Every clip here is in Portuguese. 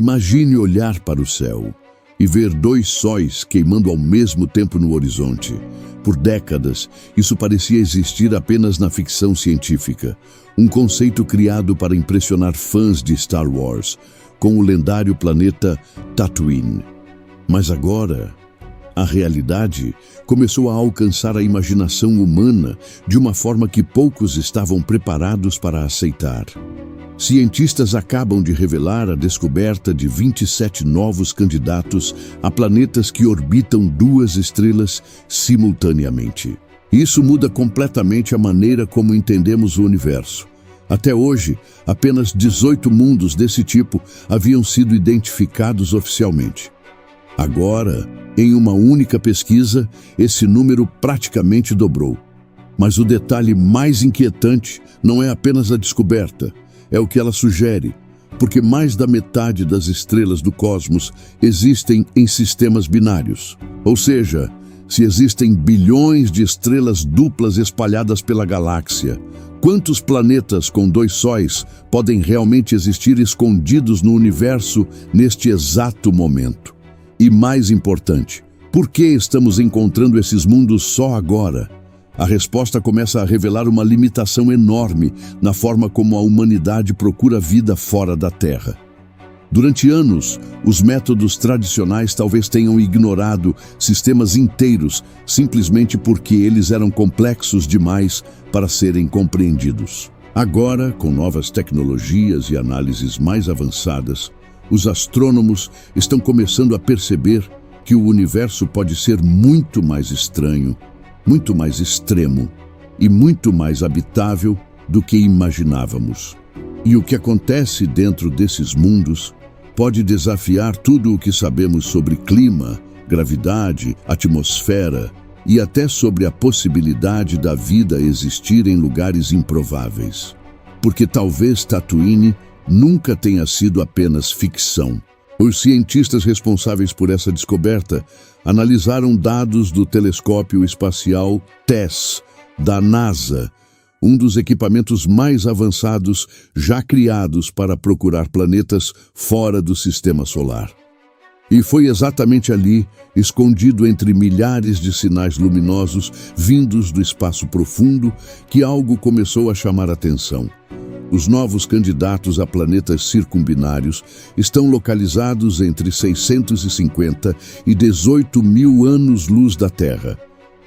Imagine olhar para o céu e ver dois sóis queimando ao mesmo tempo no horizonte. Por décadas, isso parecia existir apenas na ficção científica, um conceito criado para impressionar fãs de Star Wars, com o lendário planeta Tatooine. Mas agora, a realidade começou a alcançar a imaginação humana de uma forma que poucos estavam preparados para aceitar. Cientistas acabam de revelar a descoberta de 27 novos candidatos a planetas que orbitam duas estrelas simultaneamente. Isso muda completamente a maneira como entendemos o universo. Até hoje, apenas 18 mundos desse tipo haviam sido identificados oficialmente. Agora, em uma única pesquisa, esse número praticamente dobrou. Mas o detalhe mais inquietante não é apenas a descoberta, é o que ela sugere, porque mais da metade das estrelas do cosmos existem em sistemas binários. Ou seja, se existem bilhões de estrelas duplas espalhadas pela galáxia, quantos planetas com dois sóis podem realmente existir escondidos no universo neste exato momento? E mais importante, por que estamos encontrando esses mundos só agora? A resposta começa a revelar uma limitação enorme na forma como a humanidade procura vida fora da Terra. Durante anos, os métodos tradicionais talvez tenham ignorado sistemas inteiros simplesmente porque eles eram complexos demais para serem compreendidos. Agora, com novas tecnologias e análises mais avançadas, os astrônomos estão começando a perceber que o universo pode ser muito mais estranho, muito mais extremo e muito mais habitável do que imaginávamos. E o que acontece dentro desses mundos pode desafiar tudo o que sabemos sobre clima, gravidade, atmosfera e até sobre a possibilidade da vida existir em lugares improváveis. Porque talvez Tatooine nunca tenha sido apenas ficção. Os cientistas responsáveis por essa descoberta analisaram dados do telescópio espacial TESS, da NASA, um dos equipamentos mais avançados já criados para procurar planetas fora do sistema solar. E foi exatamente ali, escondido entre milhares de sinais luminosos vindos do espaço profundo, que algo começou a chamar a atenção. Os novos candidatos a planetas circumbinários estão localizados entre 650 e 18 mil anos-luz da Terra,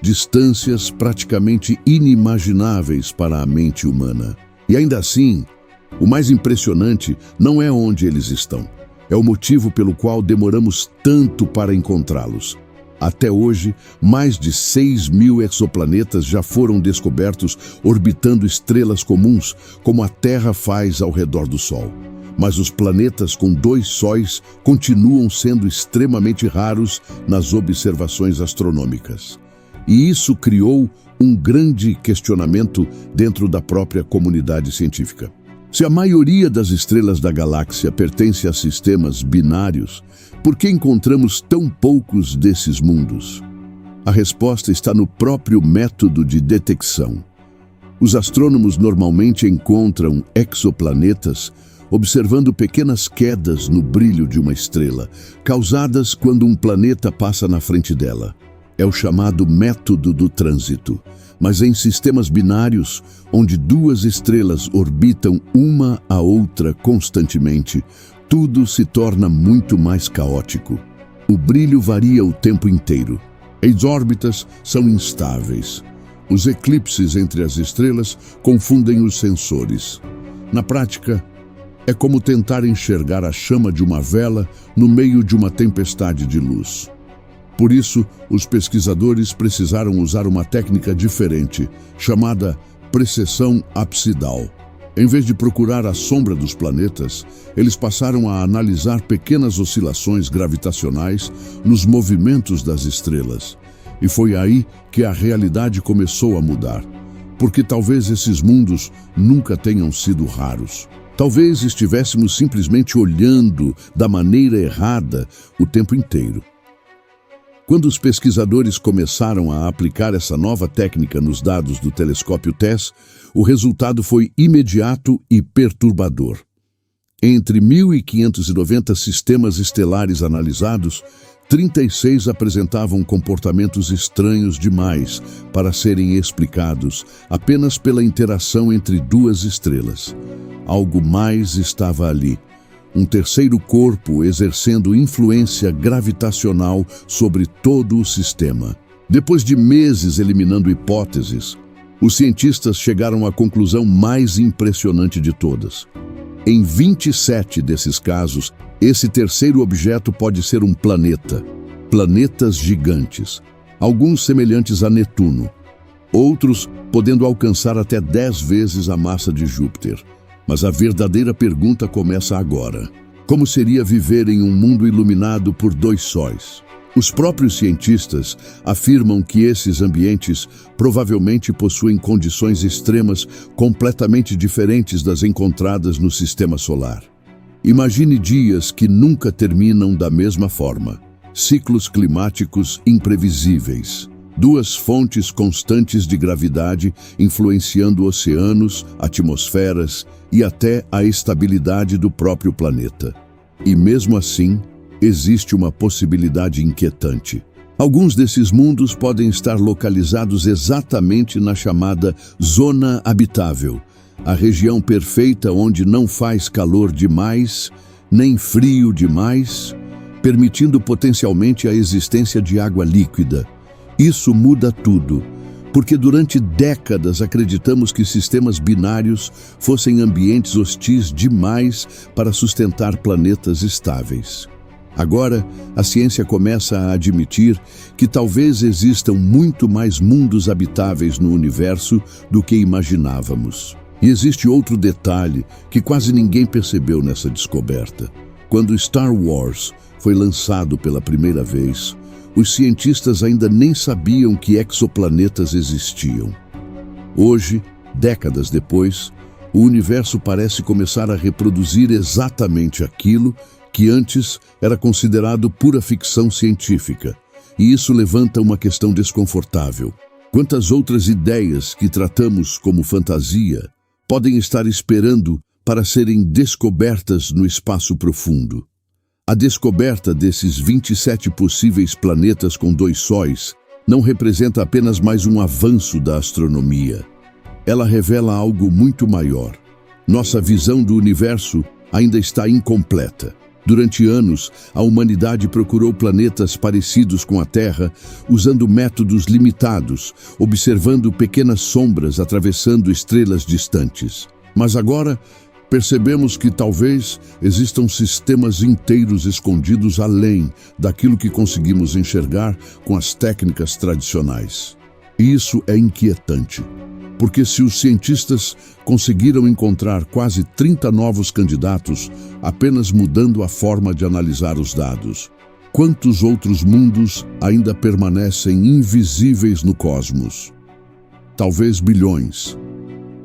distâncias praticamente inimagináveis para a mente humana. E ainda assim, o mais impressionante não é onde eles estão, é o motivo pelo qual demoramos tanto para encontrá-los. Até hoje, mais de 6 mil exoplanetas já foram descobertos orbitando estrelas comuns, como a Terra faz ao redor do Sol. Mas os planetas com dois sóis continuam sendo extremamente raros nas observações astronômicas. E isso criou um grande questionamento dentro da própria comunidade científica. Se a maioria das estrelas da galáxia pertence a sistemas binários, por que encontramos tão poucos desses mundos? A resposta está no próprio método de detecção. Os astrônomos normalmente encontram exoplanetas observando pequenas quedas no brilho de uma estrela, causadas quando um planeta passa na frente dela. É o chamado método do trânsito. Mas em sistemas binários, onde duas estrelas orbitam uma a outra constantemente, tudo se torna muito mais caótico. O brilho varia o tempo inteiro. As órbitas são instáveis. Os eclipses entre as estrelas confundem os sensores. Na prática, é como tentar enxergar a chama de uma vela no meio de uma tempestade de luz. Por isso, os pesquisadores precisaram usar uma técnica diferente, chamada precessão apsidal. Em vez de procurar a sombra dos planetas, eles passaram a analisar pequenas oscilações gravitacionais nos movimentos das estrelas. E foi aí que a realidade começou a mudar, porque talvez esses mundos nunca tenham sido raros. Talvez estivéssemos simplesmente olhando da maneira errada o tempo inteiro. Quando os pesquisadores começaram a aplicar essa nova técnica nos dados do telescópio TESS, o resultado foi imediato e perturbador. Entre 1.590 sistemas estelares analisados, 36 apresentavam comportamentos estranhos demais para serem explicados apenas pela interação entre duas estrelas. Algo mais estava ali. Um terceiro corpo exercendo influência gravitacional sobre todo o sistema. Depois de meses eliminando hipóteses, os cientistas chegaram à conclusão mais impressionante de todas. Em 27 desses casos, esse terceiro objeto pode ser um planeta. Planetas gigantes, alguns semelhantes a Netuno, outros podendo alcançar até 10 vezes a massa de Júpiter. Mas a verdadeira pergunta começa agora. Como seria viver em um mundo iluminado por dois sóis? Os próprios cientistas afirmam que esses ambientes provavelmente possuem condições extremas completamente diferentes das encontradas no sistema solar. Imagine dias que nunca terminam da mesma forma. Ciclos climáticos imprevisíveis. Duas fontes constantes de gravidade influenciando oceanos, atmosferas e até a estabilidade do próprio planeta. E mesmo assim, existe uma possibilidade inquietante. Alguns desses mundos podem estar localizados exatamente na chamada zona habitável, a região perfeita onde não faz calor demais, nem frio demais, permitindo potencialmente a existência de água líquida. Isso muda tudo, porque durante décadas acreditamos que sistemas binários fossem ambientes hostis demais para sustentar planetas estáveis. Agora, a ciência começa a admitir que talvez existam muito mais mundos habitáveis no universo do que imaginávamos. E existe outro detalhe que quase ninguém percebeu nessa descoberta. Quando Star Wars foi lançado pela primeira vez, os cientistas ainda nem sabiam que exoplanetas existiam. Hoje, décadas depois, o universo parece começar a reproduzir exatamente aquilo que antes era considerado pura ficção científica. E isso levanta uma questão desconfortável. Quantas outras ideias que tratamos como fantasia podem estar esperando para serem descobertas no espaço profundo? A descoberta desses 27 possíveis planetas com dois sóis não representa apenas mais um avanço da astronomia. Ela revela algo muito maior. Nossa visão do universo ainda está incompleta. Durante anos, a humanidade procurou planetas parecidos com a Terra, usando métodos limitados, observando pequenas sombras atravessando estrelas distantes. Mas agora, percebemos que talvez existam sistemas inteiros escondidos além daquilo que conseguimos enxergar com as técnicas tradicionais. E isso é inquietante, porque se os cientistas conseguiram encontrar quase 30 novos candidatos apenas mudando a forma de analisar os dados, quantos outros mundos ainda permanecem invisíveis no cosmos? Talvez bilhões.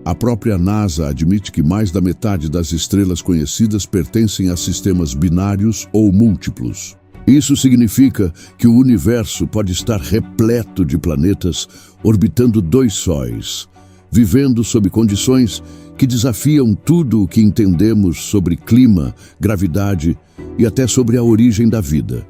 A própria NASA admite que mais da metade das estrelas conhecidas pertencem a sistemas binários ou múltiplos. Isso significa que o universo pode estar repleto de planetas orbitando dois sóis, vivendo sob condições que desafiam tudo o que entendemos sobre clima, gravidade e até sobre a origem da vida.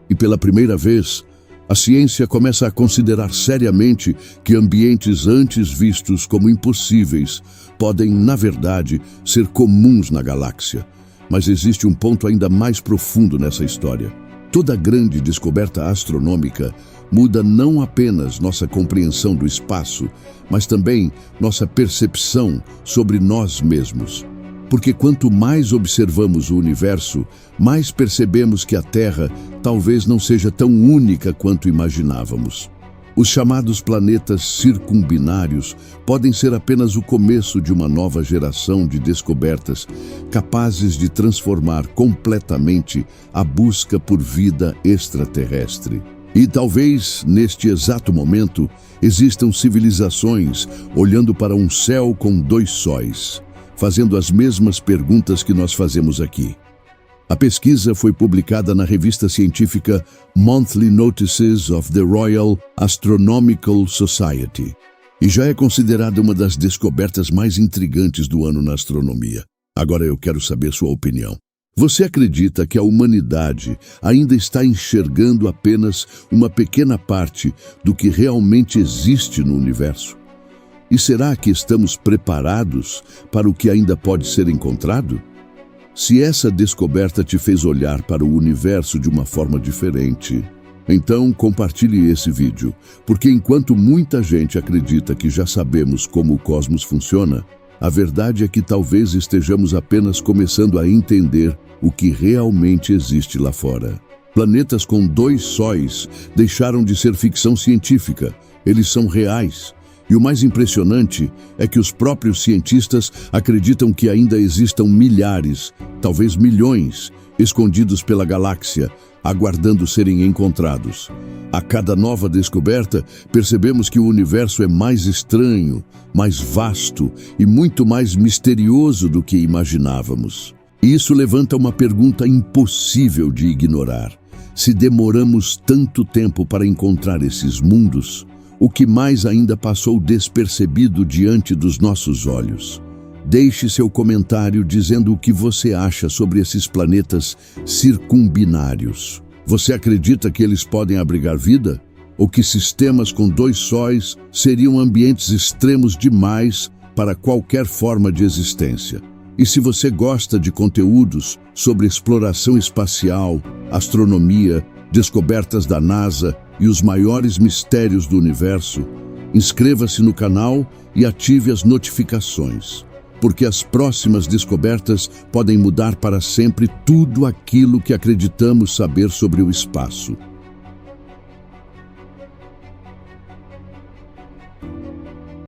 E pela primeira vez, a ciência começa a considerar seriamente que ambientes antes vistos como impossíveis podem, na verdade, ser comuns na galáxia. Mas existe um ponto ainda mais profundo nessa história. Toda grande descoberta astronômica muda não apenas nossa compreensão do espaço, mas também nossa percepção sobre nós mesmos. Porque quanto mais observamos o universo, mais percebemos que a Terra talvez não seja tão única quanto imaginávamos. Os chamados planetas circumbinários podem ser apenas o começo de uma nova geração de descobertas capazes de transformar completamente a busca por vida extraterrestre. E talvez, neste exato momento, existam civilizações olhando para um céu com dois sóis, fazendo as mesmas perguntas que nós fazemos aqui. A pesquisa foi publicada na revista científica Monthly Notices of the Royal Astronomical Society e já é considerada uma das descobertas mais intrigantes do ano na astronomia. Agora eu quero saber sua opinião. Você acredita que a humanidade ainda está enxergando apenas uma pequena parte do que realmente existe no universo? E será que estamos preparados para o que ainda pode ser encontrado? Se essa descoberta te fez olhar para o universo de uma forma diferente, então compartilhe esse vídeo, porque enquanto muita gente acredita que já sabemos como o cosmos funciona, a verdade é que talvez estejamos apenas começando a entender o que realmente existe lá fora. Planetas com 2 sóis deixaram de ser ficção científica, eles são reais. E o mais impressionante é que os próprios cientistas acreditam que ainda existam milhares, talvez milhões, escondidos pela galáxia, aguardando serem encontrados. A cada nova descoberta, percebemos que o universo é mais estranho, mais vasto e muito mais misterioso do que imaginávamos. Isso levanta uma pergunta impossível de ignorar. Se demoramos tanto tempo para encontrar esses mundos, o que mais ainda passou despercebido diante dos nossos olhos? Deixe seu comentário dizendo o que você acha sobre esses planetas circumbinários. Você acredita que eles podem abrigar vida? Ou que sistemas com 2 sóis seriam ambientes extremos demais para qualquer forma de existência? E se você gosta de conteúdos sobre exploração espacial, astronomia, descobertas da NASA e os maiores mistérios do universo, inscreva-se no canal e ative as notificações, porque as próximas descobertas podem mudar para sempre tudo aquilo que acreditamos saber sobre o espaço.